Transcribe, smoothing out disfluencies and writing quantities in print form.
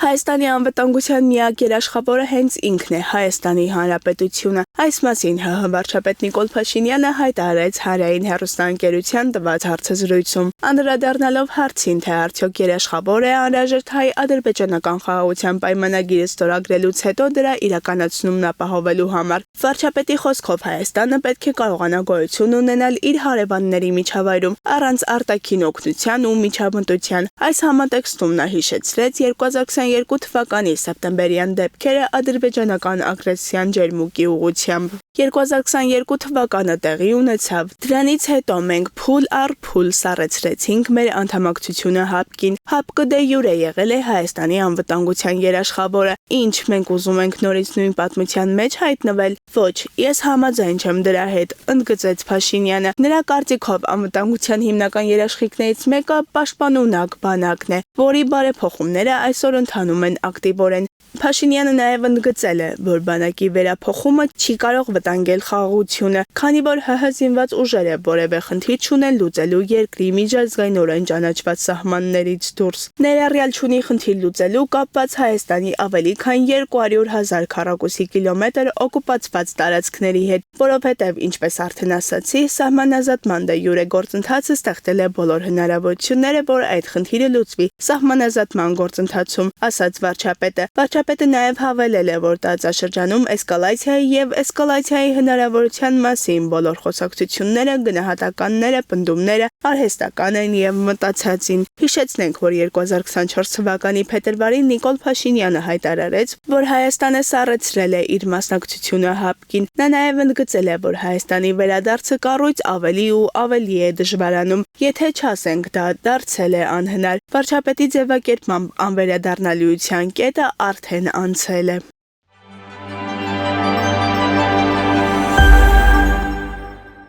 Հայաստանի անվտանգության միակ երաշխավորը հենց ինքն է Հայաստանի Հանրապետությունը։ Այս մասին ՀՀ վարչապետ Նիկոլ Փաշինյանը հայտարարեց Հանրային հեռուստաընկերության տված հարցազրույցում։ Անդրադառնալով հարցին, թե արդյոք երաշխավոր է անհրաժեշտ հայ-ադրբեջանական խաղաղության պայմանագիրը ստորագրելուց հետո դրա իրականացումն ապահովելու համար, վարչապետի խոսքով Հայաստանը պետք է կարողանա գոյություն ունենալ իր հարևանների միջավայրում առանց արտաքին օգնության ու միջամտության։ Այս համատեքստում նա հիշեցրեց 2022 թվականի սեպտեմբերյան դեպքերը ադրբեջանական ագրեսիան ջերմուկի ուղղությամբ։ 2022 թվականը տեղի ունեցավ։ Դրանից հետո մենք փուլ առ փուլ սառեցրեցինք մեր անդամակցությունը ՀԱՊԿ-ին։ ՀԱՊԿ դե յուրե եղել է Հայաստանի անվտանգության երաշխավորը։ Ինչ մենք ուզում ենք նորից նույն պատմության մեջ հայտնվել։ Ոչ, ես համաձայն չեմ դրա հետ, ընդգծեց Փաշինյանը։ Նրա կարծիքով անվտանգության հիմնական երաշխիքներից մեկը պաշտպանունակ բանակն է, որի բարեփոխումները այսօր ընթանում են ակտիվորեն։ Փաշինյանը նաև ընդգծել է, որ բանակի վերափոխումը չի կարող վտանգել խաղաղությունը, քանի որ ՀՀ զինված ուժերը որևէ խնդիր չունեն լուծելու երկրի միջազգայնորեն ճանաչված սահմաններից դուրս։ Ներառյալ չունի խնդիր լուծելու կապված Հայաստանի ավելի քան 200,000 քառակուսի կիլոմետր օկուպացված տարածքների հետ, որովհետև, ինչպես արդեն ասացի, սահմանազատման դե յուրե գործընթացը ստեղծել է բոլոր հնարավորությունները, որ այդ խնդիրը լուծվի սահմանազատման գործընթացում, ասաց վարչապետը։ Վարչապետը նաև հավելել է, որ տարածաշրջանում էսկալացիայի եւ էսկալացիայի հնարավորության մասին բոլոր խոսակցությունները, գնահատականները, պնդումները արհեստական են եւ մտածածին։ Հիշեցնենք, որ 2024 թվականի փետրվարին Նիկոլ Փաշինյանը հայտարարեց, որ Հայաստանը սառեցրել է իր մասնակցությունը ՀԱՊԿ-ին։ Նա նաև ընդգծել է, որ Հայաստանի վերադարձը կառույց ավելի ու ավելի է դժվարանում, եթե չասենք դա դարձել է անհնար։ Վարչապետի ձևակերպմամբ անվերադառնալիության կետը արդեն անցել է։